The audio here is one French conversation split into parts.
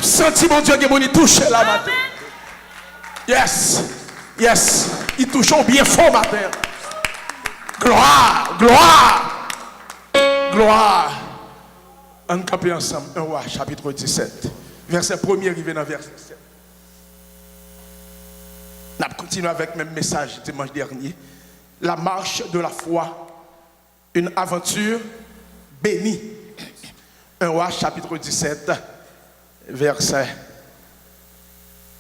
senti mon Dieu que mon touche la matin. Yes. Yes. Il touche bien fort matin. Gloire. Gloire. Gloire. On campe ensemble. 1 Roi, chapitre 17. Verset 1er, arrivé dans verset 7. On a continué avec le même message dimanche dernier. La marche de la foi. Une aventure bénie. 1 Roi, chapitre 17, verset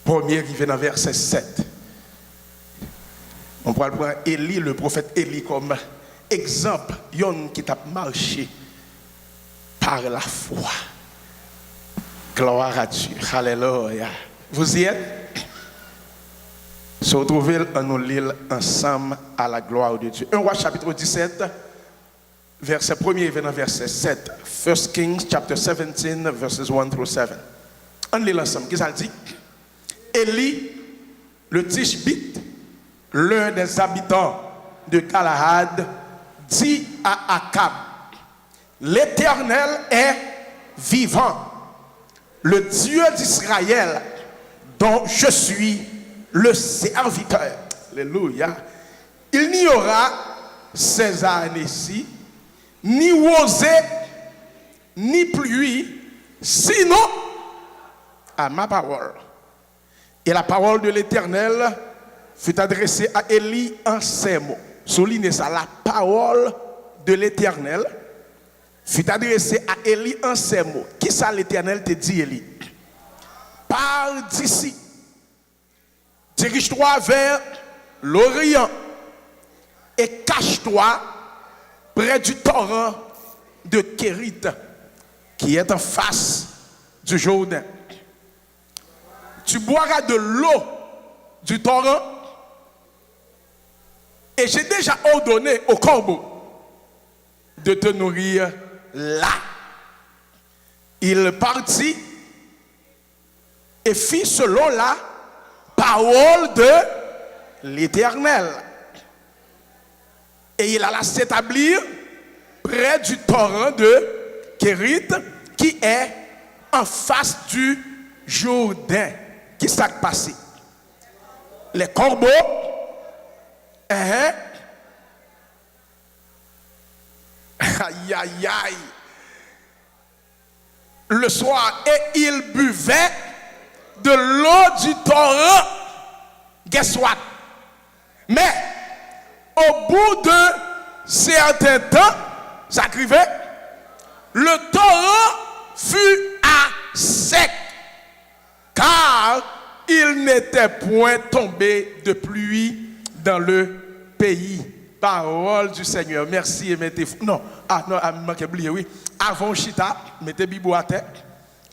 1er, arrivé dans verset 7. On pourra prendre Élie, le prophète Élie, comme exemple, yon qui t'a marché par la foi. Gloire à Dieu. Alléluia. Vous y êtes? Se retrouver en nous lire ensemble à la gloire de Dieu. 1 Roi chapitre 17, verset 1er et verset 7. 1 Kings chapter 17, verses 1 through 7. On lit ensemble. Qu'est-ce qu'il dit? Élie, le Tishbite, l'un des habitants de Galahad, dit à Akab, l'Éternel est vivant, le Dieu d'Israël, dont je suis le serviteur. Alléluia. Il n'y aura ces années-ci, ni rosée, ni pluie, sinon à ma parole. Et la parole de l'Éternel fut adressée à Élie en ces mots. Soulignez ça, la parole de l'Éternel fut adressée à Élie en ces mots. Qui ça l'Éternel te dit, Élie? Pars d'ici, dirige-toi vers l'Orient et cache-toi près du torrent de Kérit qui est en face du Jourdain. Tu boiras de l'eau du torrent et j'ai déjà ordonné au corbeau de te nourrir là. Il partit et fit selon la parole de l'Éternel. Et il alla s'établir près du torrent de Kérit qui est en face du Jourdain. Qui s'est passé? Les corbeaux, aïe aïe aïe, le soir, et il buvait de l'eau du torrent. Guess what? Mais au bout de certain temps, ça arrivait, le torrent fut à sec, car il n'était point tombé de pluie dans le pays. Parole du Seigneur. Merci et mettez-vous. Non, manquez oublier, oui. Avant Chita, mettez Bibou à terre.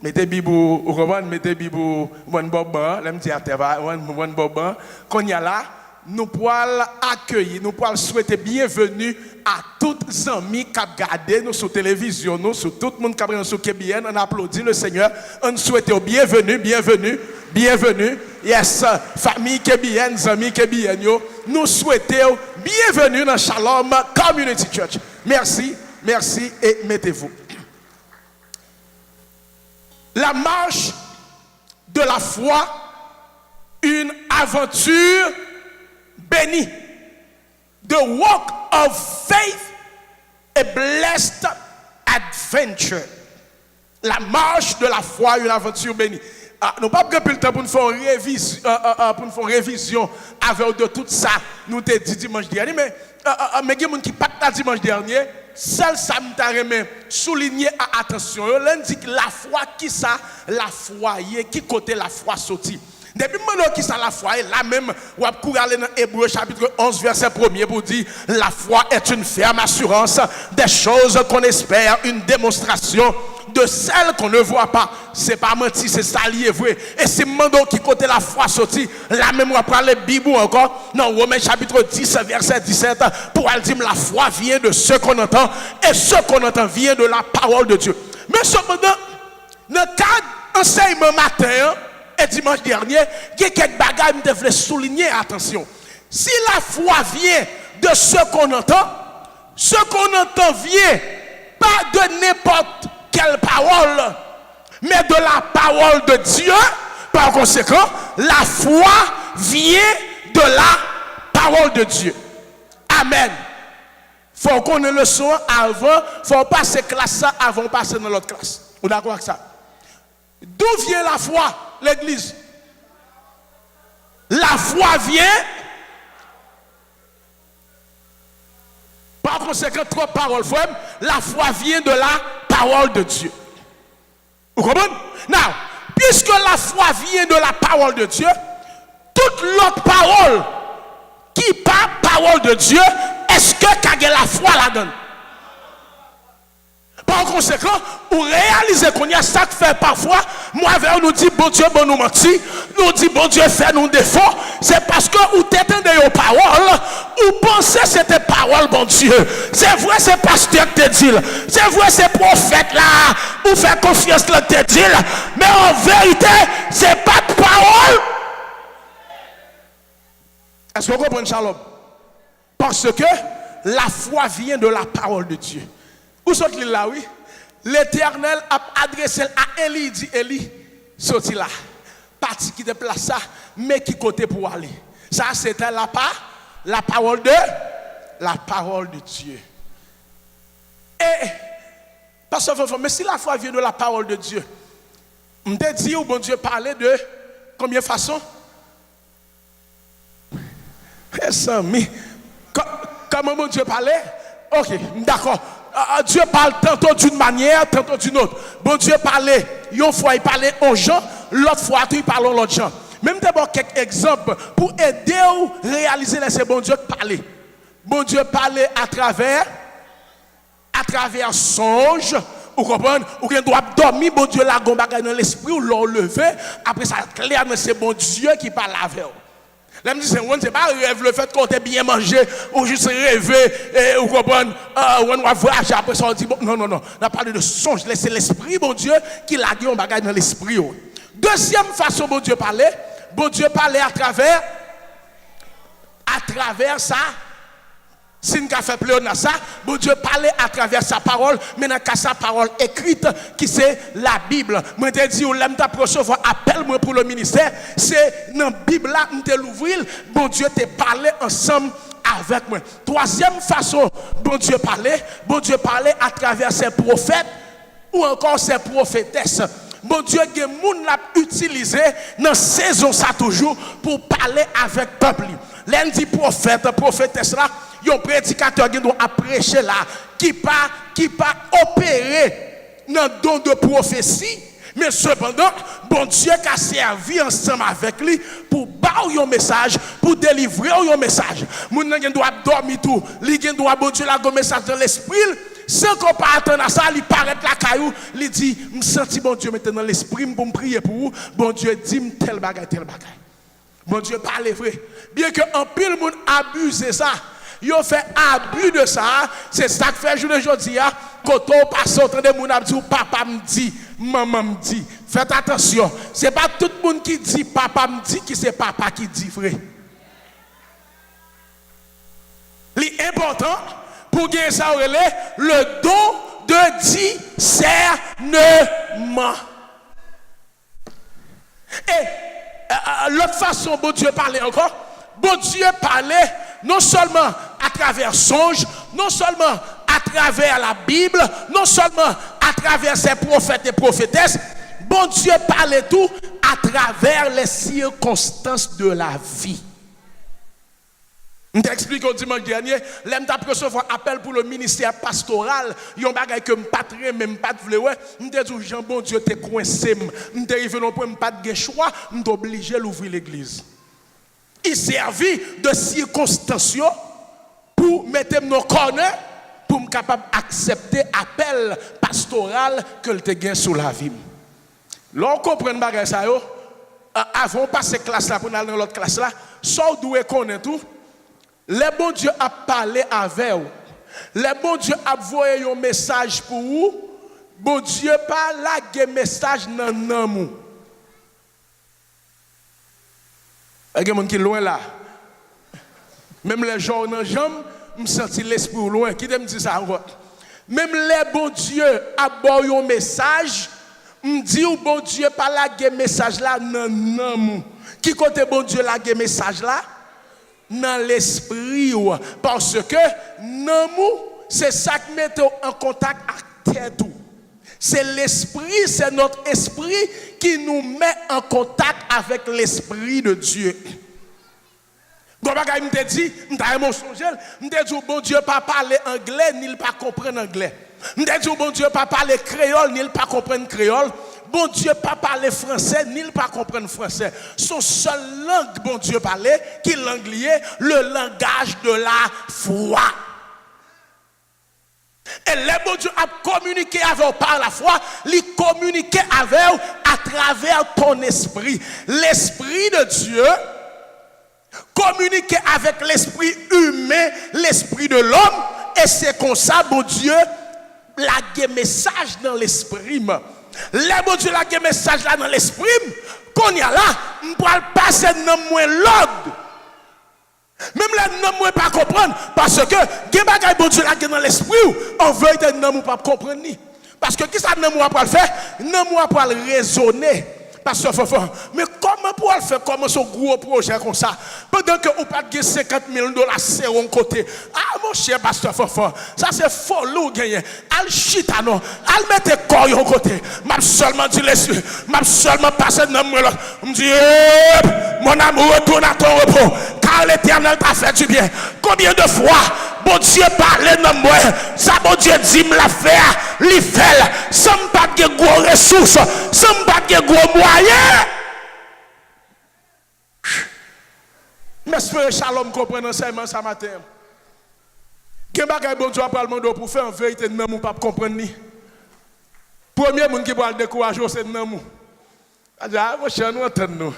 Mettez Bibou au roman, mettez Bibou one boban, l'aime dire à terre, one boban. Qu'on y a là, nous pourrons accueillir, nous pourrons souhaiter bienvenue à tous les amis qui regardent nous sur télévision, nous, sur tout le monde qui regarde sur KBN. On applaudit le Seigneur. On souhaite bienvenue, bienvenue, bienvenue. Yes, famille KBN, amis KBN, nous souhaitons bienvenue dans Shalom Community Church. Merci, merci et mettez-vous. La marche de la foi, une aventure bénie. The walk of faith, a blessed adventure. La marche de la foi, une aventure bénie. Nous n'avons pas pris le temps pour nous faire une révision avec de tout ça. Nous t'ai dit dimanche dernier, mais il y a des gens qui pas dimanche dernier. Seul ça me souligner à attention. On dit que la foi qui ça, la foi qui côté la foi sorti. Depuis maintenant qui ça la foi là même on va courir dans Hébreux chapitre 11 verset 1er pour dire la foi est une ferme assurance des choses qu'on espère, une démonstration de celles qu'on ne voit pas. C'est pas menti, c'est ça lié vrai. Et c'est maintenant qui côté la foi sorti là même on va parler Bible encore dans Romains chapitre 10 verset 17 pour dire la foi vient de ce qu'on entend et ce qu'on entend vient de la parole de Dieu. Mais cependant dans le cadre enseignement matin et dimanche dernier, il y a quelques bagages que je voulais souligner, attention. Si la foi vient de ce qu'on entend vient pas de n'importe quelle parole, mais de la parole de Dieu. Par conséquent, la foi vient de la parole de Dieu. Amen. Il faut qu'on ait le son avant, il faut passer classe ça avant de passer dans l'autre classe. Vous êtes d'accord avec ça? D'où vient la foi, l'église? La foi vient. Par conséquent, trois paroles, la foi vient de la parole de Dieu. Vous comprenez? Now, puisque la foi vient de la parole de Dieu, toute l'autre parole qui pas parole de Dieu, est-ce que la foi la donne? Par conséquent, vous réalisez qu'on y a ça que fait parfois, moi avec nous dit bon Dieu bon nous mentit, nous dit bon Dieu fait nous défaut, c'est parce que vous t'étendez aux paroles, vous pensez que c'était parole bon Dieu. C'est vrai c'est pasteur qui te dit, c'est vrai c'est prophète là, vous faites confiance là te dit, mais en vérité, c'est pas de parole. Est-ce que vous comprenez Shalom? Parce que la foi vient de la parole de Dieu. Où sont les là, oui? L'Éternel a adressé à Élie, il dit Élie, sorti là. Parti qui déplace ça, mais qui côté pour aller. Ça, c'était la parole de Dieu. Et, parce que, mais si la foi vient de la parole de Dieu, on te dit où bon Dieu parlait de combien de façons? Comment bon Dieu parlait? Ok, d'accord. Dieu parle tantôt d'une manière, tantôt d'une autre. Bon Dieu parlait, une fois il parlait aux gens, l'autre fois il parlait aux autres gens. Même d'abord quelques exemples pour aider à réaliser les bon Dieu parler. Bon Dieu parlait à travers songe. Vous comprenez? Ou bien doit dormir, bon Dieu la gombaga dans l'esprit ou l'enlever. Après ça clair, mais c'est bon Dieu qui parle avec vous. Là, je dis, c'est pas rêve le fait qu'on ait bien mangé ou juste rêver, ou comprendre, on va voyager après ça, on dit, bon, non, on a parlé de songe, c'est l'esprit, bon Dieu, qui l'a dit, on bagaille dans l'esprit. Deuxième façon, bon Dieu parlait à travers ça. Si nous avons fait plus de ça, bon Dieu parlait à travers sa parole, mais dans sa parole écrite, qui c'est la Bible. Moi, je dis, l'aime ta recevoir appel moi pour le ministère, c'est dans la Bible là, je l'ouvrir, bon Dieu te parlé ensemble avec moi. Troisième façon, bon Dieu parlait à travers ses prophètes ou encore ses prophétesses. Bon Dieu, il y a des gens qui l'ont utilisé dans la saison ça toujours pour parler avec le peuple. L'un dit prophète, prophétesse là, il y a un prédicateur qui doit prêcher là, qui pas opérer dans le don de prophétie, mais cependant, bon Dieu qui a servi ensemble avec lui pour bailler un message, pour délivrer un message. Mon gens doit dormir tout, lui doit bon Dieu la un message dans l'esprit. Sans qu'on pas attendre à ça, il paraît la caillou, il dit, je sens bon Dieu maintenant dans l'esprit pour me prier pour vous. Bon Dieu dit tel bagage. Bon Dieu parle vrai. Bien que en pile monde abuse ça, il fait abus de ça, c'est ça que fait jour aujourd'hui quand on passe autant de monde dit papa me dit, maman me dit. Faites attention, c'est pas tout le monde qui dit papa me dit qui c'est papa qui dit vrai. L'important pour gagner ça, le don de discernement. Et l'autre façon, bon Dieu parlait encore, bon Dieu parlait non seulement à travers songe, non seulement à travers la Bible, non seulement à travers ses prophètes et prophétesses, bon Dieu parlait tout à travers les circonstances de la vie. Je t'explique au dimanche dernier, l'aime t'a recevoir appel pour le ministère pastoral, yon bagay que m'pas très même pas de vle ouais, m'te dit Jean bon Dieu t'es coincé, m'te arrivé non point m'pas de choix, m'te obligé l'ouvrir l'église. Il servit de circonstances pour mettre nos corners pour me capable d'accepter appel pastoral que le te gain sous la vie. L'on comprend bagay ça yo, avant passer classe là pour aller dans l'autre classe là, ça doit connaître tout. Les bon Dieu a parlé avec vous. Les bon Dieu a envoyé un message pour vous. Bon Dieu pas la message dans nous. Il y a des gens qui sont loin là. Même les gens dans les jambes, je me sens l'esprit loin. Qui me dit ça encore? Même les bon Dieu a envoyé un message me dit ou bon Dieu pas la message là non. Qui côté bon Dieu la message là? Dans l'esprit. Parce que non, c'est ça qui met en contact avec tête. C'est l'esprit, c'est notre esprit qui nous met en contact avec l'esprit de Dieu. Bon bagay me dit, me dit bon Dieu pas parler anglais ni pas comprendre anglais. Me dit bon Dieu pas parler créole ni pas comprendre créole. Bon Dieu pas parler français ni pas comprendre français. Son seule langue bon Dieu parlait qui l'anglais, le langage de la foi. Et le bon Dieu a communiqué avec vous par la foi, il communique avec vous à travers ton esprit. L'esprit de Dieu communique avec l'esprit humain, l'esprit de l'homme, et c'est comme ça, bon Dieu, la message dans l'esprit. Le bon Dieu, la message là dans l'esprit, qu'on y a là, on peut passer dans moins l'ordre. Même là, non, ne pas comprendre. Parce que, les bagages bon Dieu là dans l'esprit, on veut être non, pas comprendre. Parce que, qui ça non, pas le faire? Non, pas le raisonner. Parce que, mais comment pour le faire? Comment ce gros projet comme ça? Pendant que vous pas de 50 000 $, c'est un côté. Ah, mon cher pasteur Fofo, ça c'est faux, l'ou gagné. Al chita non, al mette corps au côté. M'a seulement dit l'esprit, m'a seulement passé dans moi là. Me dit, mon amour, retourne à ton repos. Car l'Éternel t'a fait du bien. Combien de fois, bon Dieu parlait dans moi, ça bon Dieu dit me la faire, li fait, sans pas de gros ressources, sans pas de gros moyens. Mais frère Shalom comprend enseignement ce matin. Quel bagay bon Dieu a parlé pour faire en vérité non ou pas comprendre ni. Premier monde qui va le décourager c'est non ou. Ah mon cher nous entend nous.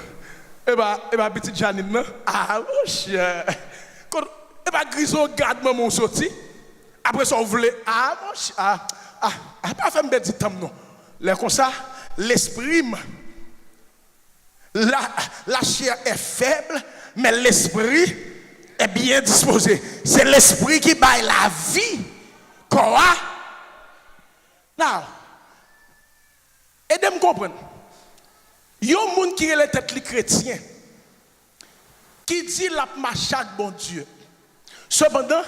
Et bah petite Janine non. Ah mon cher. Et bah griso garde maman sorti. Après ça on voulait mon cher. Pas faire me petit temps non. Là comme ça l'esprit la chair est faible mais l'esprit est bien disposé. C'est l'esprit qui baille la vie. Quoi? Now, aidez-moi à comprendre. Il y a un monde qui est la tête les chrétiens qui dit la marche avec bon Dieu. Cependant,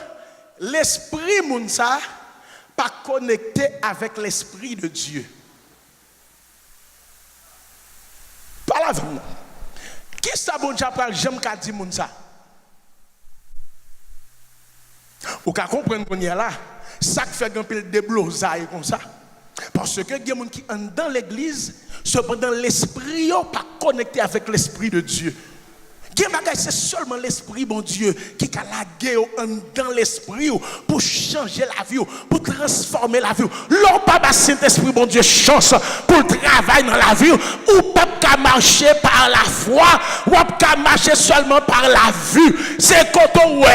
l'esprit moun ça pas connecté avec l'esprit de Dieu. Parle avec moi. Qui ça bon Dieu parle j'aime qu'a dit moun ça? Ou qu'à comprendre qu'on y est là, ça fait un peu de déblosaille comme ça. Parce que il y a des gens qui sont dans l'église, cependant l'esprit n'est pas connecté avec l'esprit de Dieu. C'est seulement l'esprit, bon Dieu, qui a la guerre dans l'esprit pour changer la vie, pour transformer la vie. L'on pas Saint-Esprit, bon Dieu, chance pour travailler dans la vie, ou pas marcher par la foi, ou pas marcher seulement par la vue. C'est quand on voit,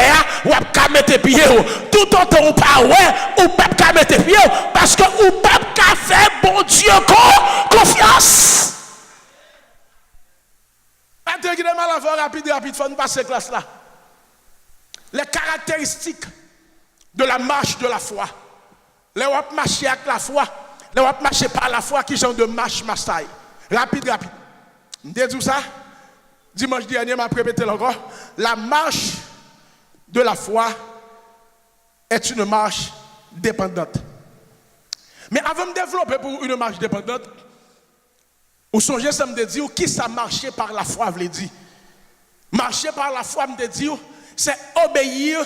ou pas mettre pied, tout autant ou pas ouais, ou pas mettre pied, parce que ou pas faire bon Dieu confiance. Rapide, faut nous passer classe là. Les caractéristiques de la marche de la foi. Les wap marcher avec la foi, les wap marcher par la foi, qui genre de marche mastaille. Rapide. Je dis ça. Dimanche dernier, je vais répéter encore. La marche de la foi est une marche dépendante. Mais avant de développer pour une marche dépendante, vous songez, ça me dit, qui ça marcher par la foi, veut dire? Marcher par la foi, me dit, c'est obéir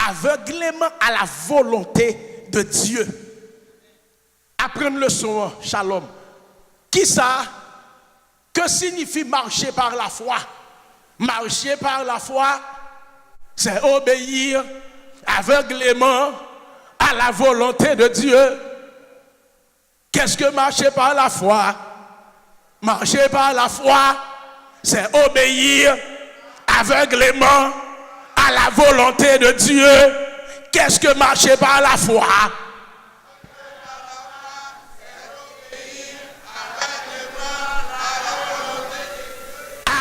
aveuglément à la volonté de Dieu. Apprendre le son, shalom. Qui ça? Que signifie marcher par la foi? Marcher par la foi, c'est obéir aveuglément à la volonté de Dieu. Qu'est-ce que marcher par la foi? Marcher par la foi, c'est obéir aveuglément à la volonté de Dieu. Qu'est-ce que marcher par la foi?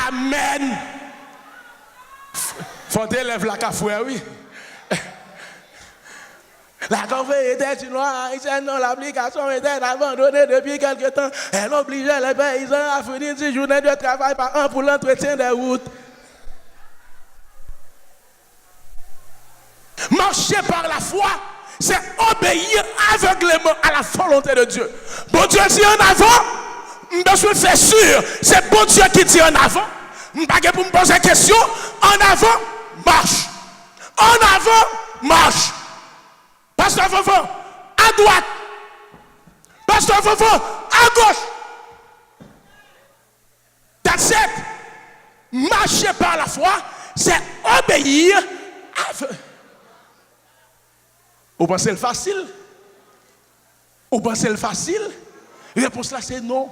Amen. Faut élève la cafoué, oui. La corvée était une loi haïtienne dont l'application était abandonnée depuis quelque temps. Elle obligeait les paysans à fournir 10 journées de travail par an pour l'entretien des routes. Marcher par la foi, c'est obéir aveuglément à la volonté de Dieu. Bon Dieu dit en avant, je suis fait sûr, c'est bon Dieu qui dit en avant. Je ne vais pas pour me poser question. En avant, marche. En avant, marche. Pasteur Fofo, à droite. Pasteur Fofo, à gauche. That's it. Marcher par la foi, c'est obéir aveuglément. Vous pensez le facile? Vous pensez le facile? La réponse là c'est non.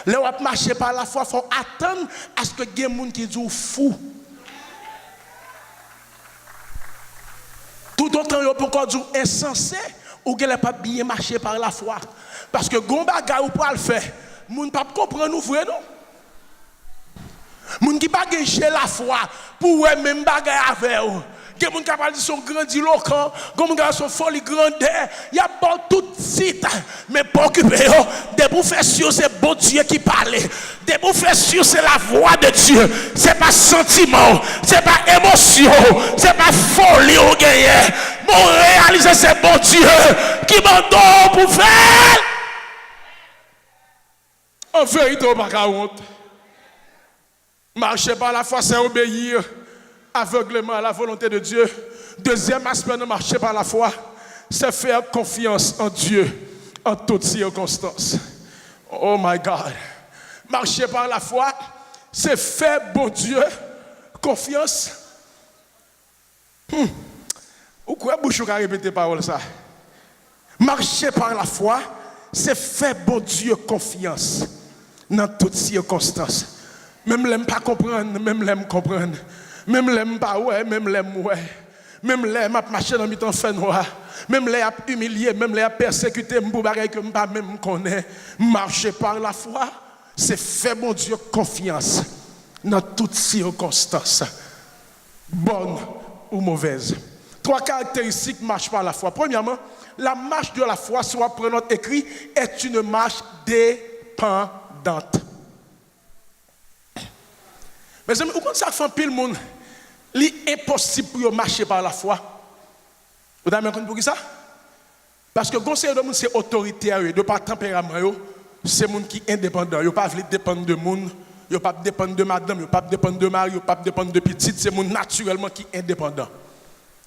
Là où on marcher par la foi, il faut attendre à ce que il y ait des gens qui disent fou. Tout autant que vous pouvez dire insensé, ou que vous pas bien marcher par la foi. Parce que gon bagay ou pas le faire, moun pas comprendre nous vrai non. Moun qui pas gagner la foi pour même bagay avec vous. Il y a des gens qui sont grandiloquents, des gens qui sont folie grandeur, il y a pas tout site, mais pas occupé. Des professeurs, c'est bon Dieu qui parle. Des professeurs, c'est la voix de Dieu. Ce n'est pas sentiment, ce n'est pas émotion, ce n'est pas folie ou gagner. Mon réaliser, c'est bon Dieu qui m'en donne pour faire. En vérité, on n'a pas honte. Marcher par la foi, c'est obéir aveuglément à la volonté de Dieu. Deuxième aspect de marcher par la foi, c'est faire confiance en Dieu en toutes circonstances. Oh my God. Marcher par la foi, c'est faire bon Dieu confiance. Ou quoi bouche à répéter parole ça? Marcher par la foi, c'est faire bon Dieu confiance dans toutes circonstances. Même l'aime pas comprendre, même l'aime comprendre. Même l'aime pas ouais, même l'aime ouais. Même l'aime a marché dans mi-temps fait noir. Même l'aime a humilié, même l'aime a persécuté pour bagay que m'pas même connaît. Marcher par la foi, c'est faire mon Dieu confiance dans toutes circonstances, bonnes ou mauvaises. Trois caractéristiques marche par la foi. Premièrement, la marche de la foi, soit pour notre écrit, est une marche dépendante. Mais vous comprenez ça fait pile monde, c'est impossible pour marcher par la foi. Vous avez compris pour qui ça? Parce que conseiller de monde c'est autoritaire, de par tempérament, c'est monde qui est indépendant, il pas veut dépendre de monde, il pas dépendre de madame, il pas dépendre de mari, il pas dépendre de petite, c'est monde naturellement qui est indépendant.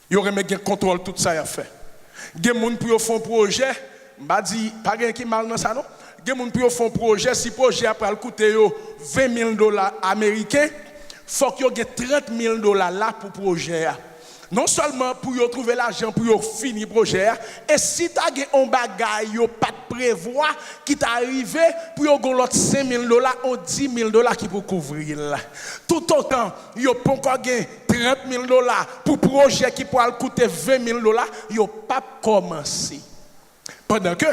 Il aurait même contrôle tout ça à faire. Des monde pour faire un projet, m'a dit pas rien qui mal dans ça non. Des monde pour faire un projet, si projet après coûter $20,000 américains, faut qu'il y ait $30,000 là pour projet. Non seulement pour trouver l'argent pour finir le projet, et si tu as un bagage, tu pas de prévoir qui t'arrive pour avoir l'autre $5,000 ou $10,000 qui pour couvrir. Tout autant, tu pas encore $30,000 pour projet qui pourra coûter $20,000, tu pas commencé. Pendant que,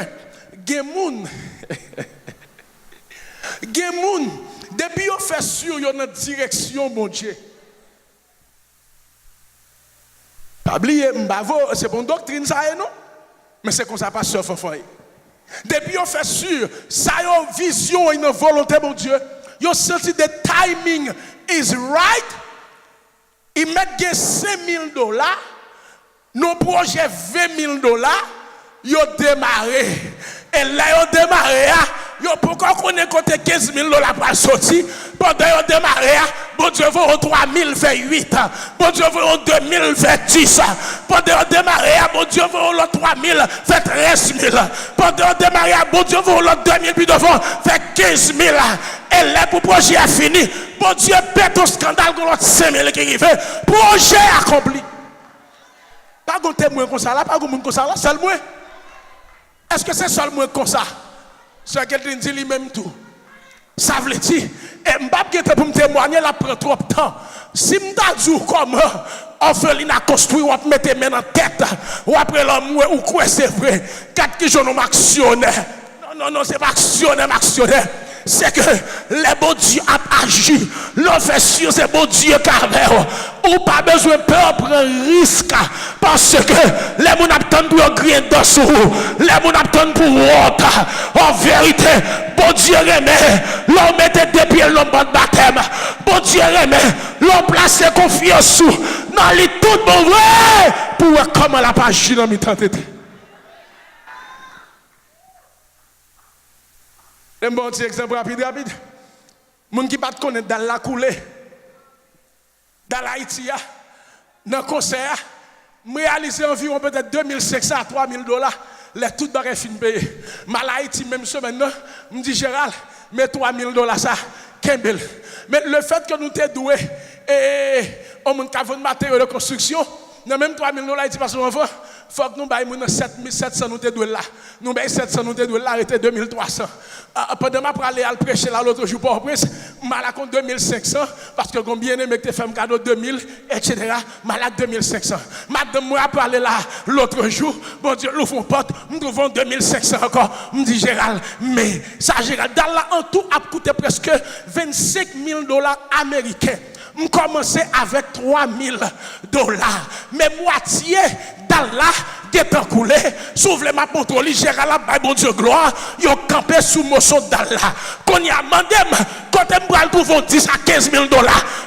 des gens, depuis qu'on fait sûr, il y a une direction, mon Dieu. Pas oublier, c'est bon doctrine, ça, non? Mais c'est comme ça, pas sur Fanfan. Depuis qu'on fait sûr, ça y a une vision, une volonté, mon Dieu. Ils ont senti que le timing is right. Ils mettent $5,000, nos projets $20,000, ils ont démarré. Et là, ils ont démarré. Ils ont pourquoi qu'on ait compté $15,000 pour sortir. Pendant qu'ils ont démarré, bon Dieu veut 3,000 fait 8. Bon Dieu veut 2,000 fait 10. Pendant qu'ils ont démarré, bon Dieu veut 3,000 fait 13,000. Pendant qu'ils ont démarré, bon Dieu veut 2,000 puis devant fait 15,000. Et là, pour le projet est fini. Bon Dieu pète au scandale pour l'autre 5,000 qui arrive. Projet accompli. Pas de témoin comme ça là, pas de monde comme ça là, seul moi. Est-ce que c'est seulement comme ça? C'est quelqu'un dit lui-même tout. Ça veut dire, et Mbappé pour me témoigner, là prend trop de temps. Si m'ta dit comment orpheline a construit, ou mettre main en tête, ou après l'homme, ou quoi c'est vrai, 4 qui sont actionnaires. Non, c'est pas actionnaire. c'est que les bon Dieu a agi. L'on fait sûr, c'est bon Dieu qui a ou pas besoin de peur prendre risque. Parce que les gens attendent pour griller dans sous. Les gens attendent pour autre. En vérité, bon Dieu remet. L'on mette des pieds l'homme de baptême. Bon Dieu remet. L'on place confiance sous. Non, il est tout mauvais. Pour comment la page dans mes temps. Un bon petit exemple rapide. Les gens qui ne connaissent pas dans la coulée, dans l'Haïti, dans le concert, je réalise environ peut-être 2500 à 3000 $. Les tout barres fin payé. Mais l'Haïti, même semaine, je me dis Gérald, mais 3000 $, ça, Kembel. Mais le fait que nous sommes doués et on a un matériel de construction, même 3000 $, il dit parce que il faut que nous baillons 7700 nous doués là. Nous baillons 700 nous doués là, arrêté 2300. Pendant que je allais prêcher là l'autre jour pour Prince, je compte 2500 parce que j'ai bien aimé que tu fais un cadeau 2000, etc. Malade 2500. Madame, moi, je allé là l'autre jour, bon Dieu, nous font porte, nous trouvons 2500 encore. Je me dis Gérald, mais ça, Gérald, dans là, en tout, a coûté presque 25 000 $ américains. Je commençais avec 3 000 $. Mais moitié dans là, est encoulé. S'ouvre ma contrôle, Gérald, la bon Dieu gloire, ils ont campé sous motion dans là. Quand il y a demandé, quand je me trouve 10 à 15 000 $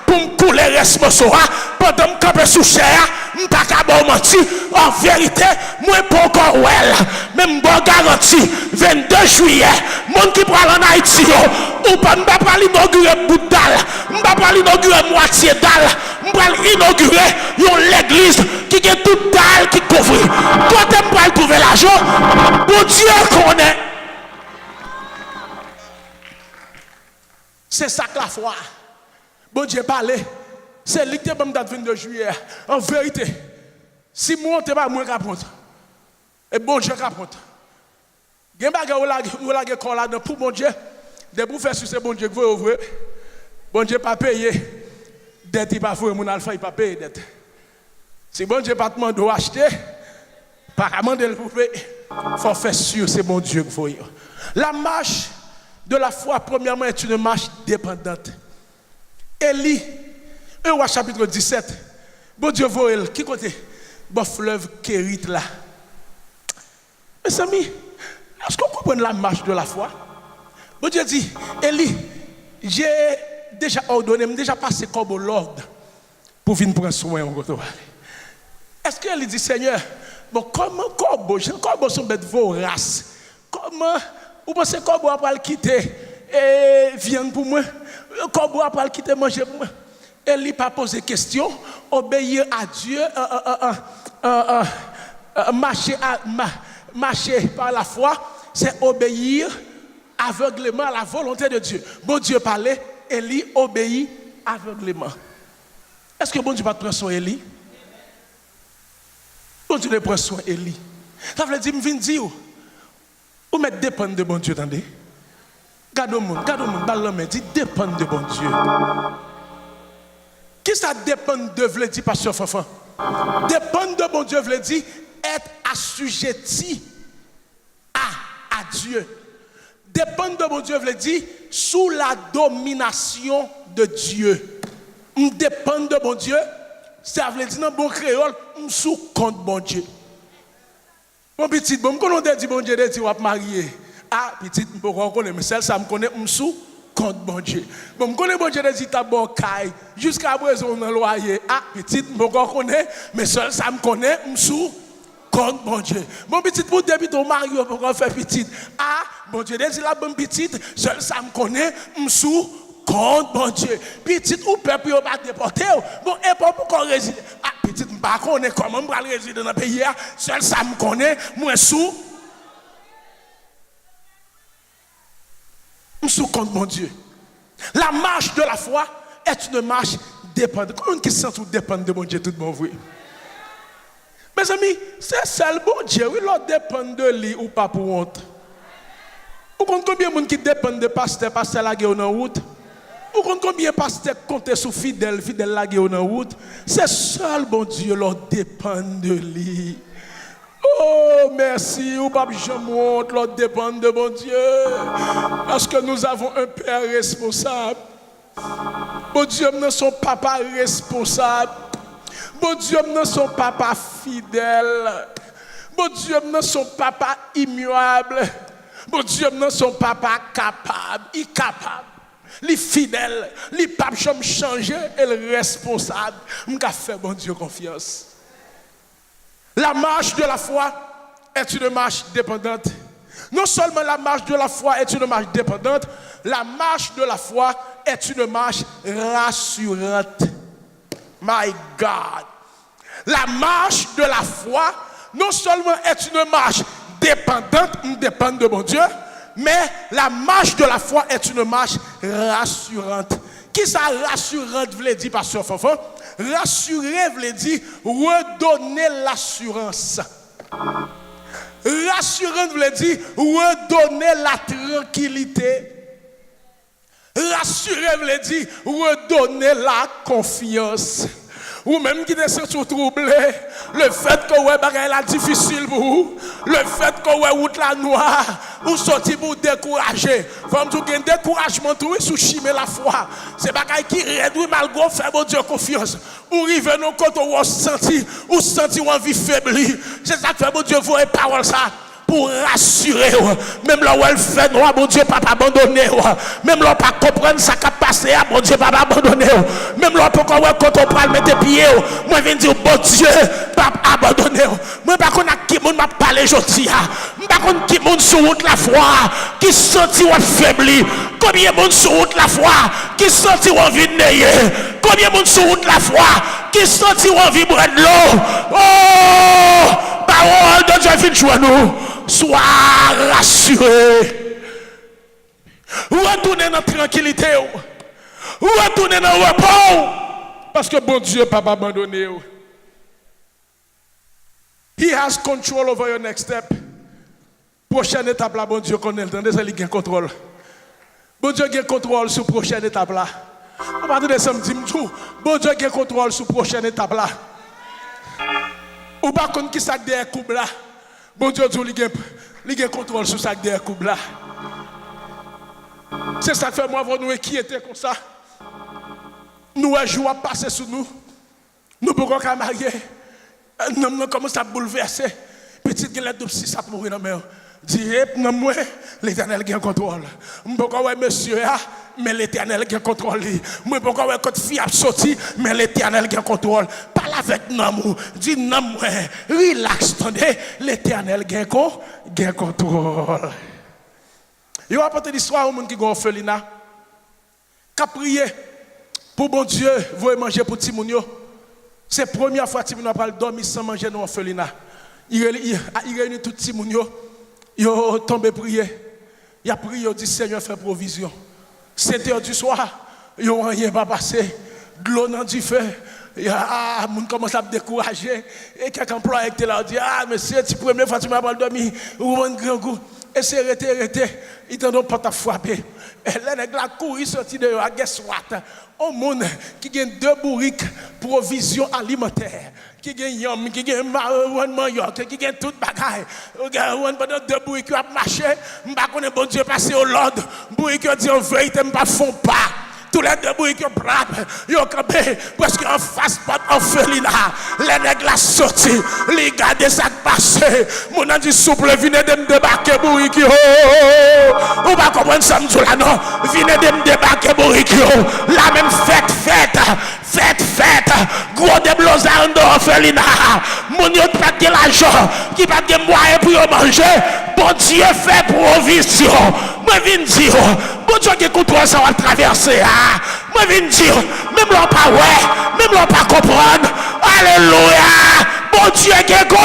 pour me couler reste motion, pendant que je campe sous chair, je ne peux pas mentir. En vérité, moi, pas encore well. Même bon garantie, 22 juillet, monde qui parle en Haïti, ou pas, je ne peux pas l'inaugurer bout dalle, je ne peux pas l'inaugurer moitié dalle, je peux inaugurer l'église qui est toute dalle qui couvre. Quand tu peux trouver l'argent, bon Dieu connaît. C'est ça que la foi. Bon Dieu parle. C'est lui qui est bon date 22 juillet. En vérité, si moi on ne pas moi capable. Et bon Dieu capable. Il y a des gens qui ont pour bon Dieu. Des pour faire sur ce bon Dieu que vous ouvrez. Bon Dieu pas payé. Dette il pas faire mon alpha il pas payer dette. Si bon Dieu pas demandé d'acheter, pas demander le payer. Faut faire sûr c'est bon Dieu que vous voyez. La marche de la foi premièrement est une marche dépendante. Élie, au chapitre 17. Bon Dieu voit qui côté bon fleuve Kérit là. Mes amis, est-ce qu'on comprend la marche de la foi? Bon Dieu dit, Élie, j'ai déjà ordonné, j'ai déjà passé comme l'ordre pour venir prendre soin en retour. Est-ce qu'elle dit, Seigneur, bon, comment corbeau sont bêtes voraces? Comment, vous pensez que corbeau va le quitter et viande pour moi? Corbeau va le quitter manger pour moi? Elle n'a pas posé question, obéir à Dieu, marcher par la foi, c'est obéir aveuglément à la volonté de Dieu. Bon Dieu parlait, Élie obéit aveuglément. Est-ce que bon Dieu va prendre soin Élie? Bon Dieu ne prend soin Élie. Ça veut dire, je viens dire, vous mettez dépendre de bon Dieu, attendez. Gardez-moi, dit dépendre de bon Dieu. Qui ça dépend de veut dire, pasteur Fanfan? Dépendre de bon Dieu veut dire être assujetti à Dieu. Dépendre de bon Dieu veut dire sous la domination de Dieu. Dépendre de bon Dieu, ça veut dire dans bon créole, sous compte bon Dieu. Mon petit, bon, quand on dit bon Dieu, on va marier. Ah, petit, on connaît, mais celle ça me connaît, sous compte bon Dieu. Bon, je connais bon Dieu, dit ta bon caille, jusqu'à présent on a loyer. Ah, petit, je connais, mais seul ça me connaît, sous compte bon Dieu. Mon petit, pour début ton mari, pour faire petit. Ah, bon Dieu, dit la bonne petite, seul ça me connaît, sous compte bon Dieu. Petit, ou peuple, on va déporter. Bon, et pour qu'on réside. Ah, petit, je ne sais pas comment on va résider dans le pays. Seul ça me connaît, moi sous. Sous compte mon Dieu. La marche de la foi est une marche dépendante. Comment qui sent tout dépendre de mon Dieu tout bon vrai? Mes amis, c'est seul bon Dieu. Oui, l'autre dépend de lui ou pas pour honte. Vous comptez combien de gens qui dépendent de pasteur la guerre en route? Vous comptez combien de pasteurs comptent sur fidèle la guerre en route? C'est seul bon Dieu, l'autre dépend de lui. Oh, Oh, merci, ou pas je monte, l'autre dépend de mon Dieu. Parce que nous avons un Père responsable. Bon Dieu, nous sommes papa responsable. Bon Dieu, nous sommes papa fidèle. Bon Dieu, nous sommes papa immuable. Bon Dieu, nous sommes papa capable, incapable. Les fidèles, les papes jamais changé et le responsable. M'ka fait bon Dieu confiance. La marche de la foi est une marche dépendante. Non seulement la marche de la foi est une marche dépendante, la marche de la foi est une marche rassurante. My God. La marche de la foi non seulement est une marche dépendante, dépend de mon Dieu, mais la marche de la foi est une marche rassurante. Qui ça rassurante veut dire, pasteur Fanfan? Rassurer veut dire redonner l'assurance. Rassurante veut dire redonner la tranquillité. Rassurer veut dire redonner la confiance. Ou même qui est surtout troublé, le fait que vous avez la difficile pour vous, le fait que vous avez la noire, vous sortez pour décourager. Faut me dire découragement tout sous chimer la foi. C'est pas qui réduit malgré faire mon Dieu confiance. Ou rive non quand on senti ou envie faiblir. C'est ça que fait mon Dieu vous et parole ça. Pour rassurer, même là où elle fait noir, mon Dieu, pas abandonner. Même là où pas comprendre ça qui a passé, mon Dieu, pas abandonner. Même là où quand on parle, mettre pieds, moi je viens dire, bon Dieu, pas abandonner. Moi, par contre, qui monde m'a parlé aujourd'hui, par contre, qui monde sur route la foi, qui sentit ou faibli, combien de monde sur route la foi, qui sentit ou envie de nayer, combien de monde sur route la foi, qui sentit ou envie de boire de l'eau. Oh, parole de Dieu vient jouer nous. Sois rassuré. Retournez dans la tranquillité. Retournez dans le repos. Parce que bon Dieu ne peut pas abandonner. He has control over your next step. Prochaine étape là, bon Dieu connaît le temps. Il a contrôle. Bon Dieu a contrôle sur la prochaine étape là. On va dire samedi, bon Dieu a contrôle sur la prochaine étape là. Ou pas contre qui ça derrière coupe là. Bon Dieu, il a contrôle sur ça derrière coupe là. C'est ça que fait moi nous inquiéter comme ça. Nous un jour à passer sur nous. Nous pouvons pas marier. Nous commençons à bouleverser. Petite gueulette de psy ça pour mourir dans mer. Dis non moi l'Éternel qui a contrôle. Pourquoi ouais monsieur mais l'Éternel qui a contrôle. Moi pourquoi ouais quand fille a sorti mais l'Éternel qui a contrôle. Parle avec nous. Dis non moi relax attendez l'Éternel qui a contrôle. Il va apporter l'histoire au monde qui a orphelinat. Qu'a prié pour bon Dieu vous manger pour Timounio. C'est la première fois que Timounio va dormir sans manger dans l'orphelinat. Il réunit tout Timounio. Il a tombé prier. Il a prié, il a dit Seigneur, fais provision. 7h du soir, il n'a rien pas passé. De l'eau dans du feu. Ah, moun commence à me décourager. Et quelques employés étaient là, dit ah, monsieur, tu première fois tu m'as pas dormi. Ou un grand goût. Et c'est arrêté. Il t'en donne pas ta frapper. Et là, la cour, il sortit de là, guess what? Un monde qui gagne 2 bourriques provision alimentaire. Qui gagne yam, qui gagne manioc, qui gagne toute bagaille. Regarde, pendant 2 bourriques qui a marché. Je ne sais pas bon Dieu passé au Lord. Bourriques qui dit en vérité, je ne font pas. Tous les 2 bourriques qui frappent, ils ont campé parce qu'en face, pas d'orphelinat. Les nègres la sorti, les gars de ça passé. Mon a dit souple, venez de me débarquer, bourriques. On va comprendre ça, là, non? Venez de me débarquer, bourriques. La même fête. Gros déblosage d'orphelinat. Mon n'a pas de l'argent, qui pas de moyens pour manger. Bon Dieu fait provision. Moi, viens dire, bon Dieu qui contrôle ça va traverser. Moi, viens dire, même l'on pas ouais, même l'on pas comprendre. Alléluia. Bon Dieu qui est go.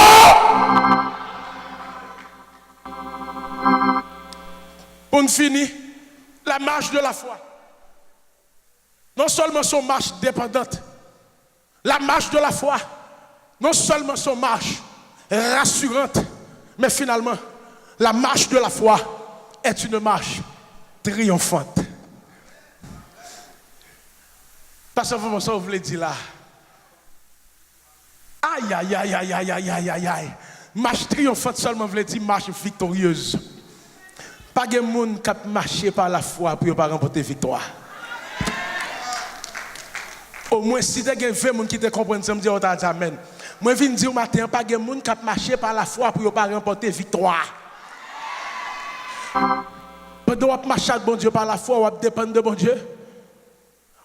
On finit la marche de la foi. Non seulement son marche dépendante, la marche de la foi, non seulement son marche rassurante, mais finalement, la marche de la foi est une marche triomphante. Parce que vous voulez dire là, aïe. Marche triomphante seulement veut dire marche victorieuse. Pas de monde qui a marché par la foi pour ne pas remporter victoire. Au moins, si tu as 20 personnes qui te comprennent, ça me dit amen. Moi, je viens dire au matin, pas de monde qui a marché par la foi pour ne pas remporter victoire. Pendant que vous marchez avec bon Dieu par la foi, vous dépendez de bon Dieu.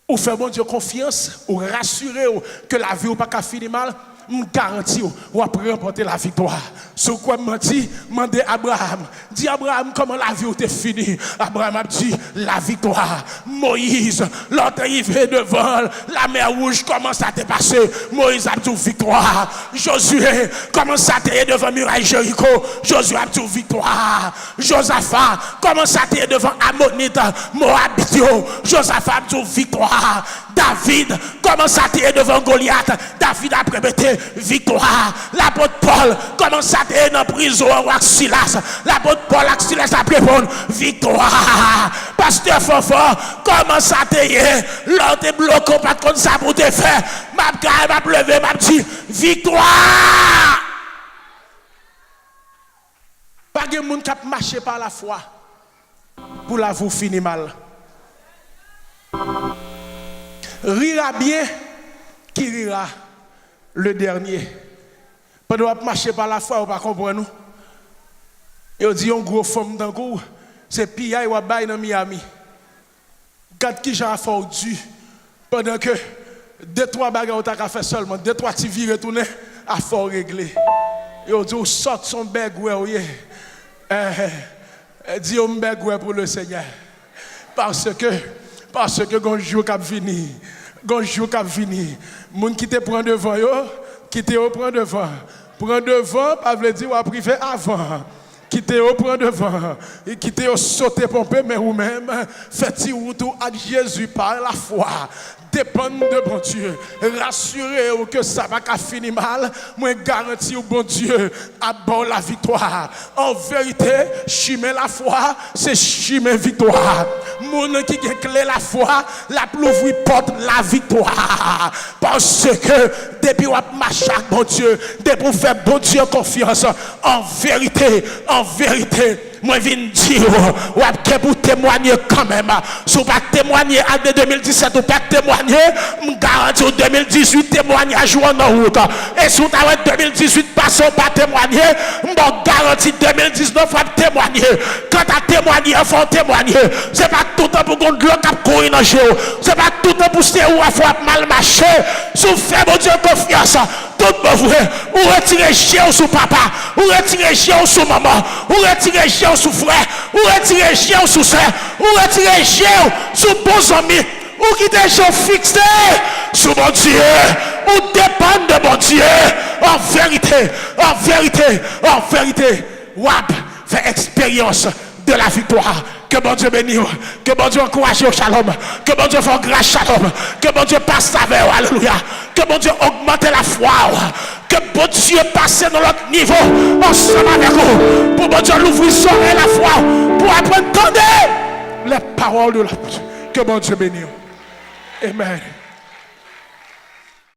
Ou faire bon Dieu confiance, ou rassurer que la vie ou pas qu'à finir mal. Je garantis ou après remporter la victoire. Sur quoi m'a dit, mandez Abraham. Dis Abraham comment la vie était finie. Abraham a dit la victoire. Moïse, l'autre arrivé devant la mer rouge commence à dépasser. Moïse a dit victoire. Josué commence à te devant muraille Jéricho. Josué a dit victoire. Josaphat commence à te devant Ammonite, Moabitio. Josaphat a dit victoire. David commence à te devant Goliath. David a prémété victoire. L'apôtre Paul commence à être dans la prison avec Silas. L'apôtre Paul avec Silas a répondu victoire. Pasteur Fofo commence à être l'autre bloqué pas comme ça pour te faire. M'a levé, m'a dit victoire. Pas de monde qui a marché par la foi pour la vous finir mal. Rira bien qui rira le dernier. Pendant qu'on marche par la foi, on ne comprend pas nous. Et on dit un gros femme dans le cou, c'est Pia et Wabay dans Miami. Quand qui j'en fait du pendant que 2-3 bagarres on fait seulement, 2-3 petits vies retourner à fort régler. Et on dit on sort son bag ouais. Dit on bag ouais pour le Seigneur. Parce que quand jour cap vini, quand jour cap vini, moun qui te prend devant yo, qui te prend devant. Prend devant, pas veut dire ou a privé avant. Qui te prend devant, et qui te sauté pomper mais ou même fait route à Jésus par la foi. Dépendre de bon Dieu, rassurez-vous que ça va pas finir mal, moi garantis au bon Dieu à bon la victoire. En vérité, chimer la foi, c'est chimer victoire. Mon qui a clé la foi, la plus porte la victoire. Parce que depuis on marche avec bon Dieu, depuis on fait bon Dieu confiance, en vérité, moi je viens dire, ou après pour témoigner quand même. Si vous ne pas témoigner à 2017, ou pas témoigner, je garantis en 2018 témoignage en route. Et si vous avez 2018 passé pas témoigner, je garantis 2019 va témoigner. Quand tu as témoigné, il faut témoigner. Ce n'est pas tout le temps pour qu'on courir dans le jeu. Ce n'est pas tout le temps pour que vous faut mal marcher. Si vous faites mon Dieu confiance, tout le monde, ou retirez chien sur papa, ou retirez chien sur maman, ou retirez chien sur frère, ou retirez chien sur soeur, ou retirez chien sur bons amis, ou qui des gens fixés sur mon Dieu, ou dépendent de mon Dieu. En vérité, wap fait expérience de la victoire. Que bon Dieu bénisse, que bon Dieu encourage au shalom, que bon Dieu fasse grâce shalom, que bon Dieu passe avec, alléluia, que bon Dieu augmente la foi, que bon Dieu passe dans l'autre niveau, ensemble avec vous, pour bon Dieu l'ouvrir son et la foi, pour apprendre les paroles de la. Que bon Dieu bénisse. Amen.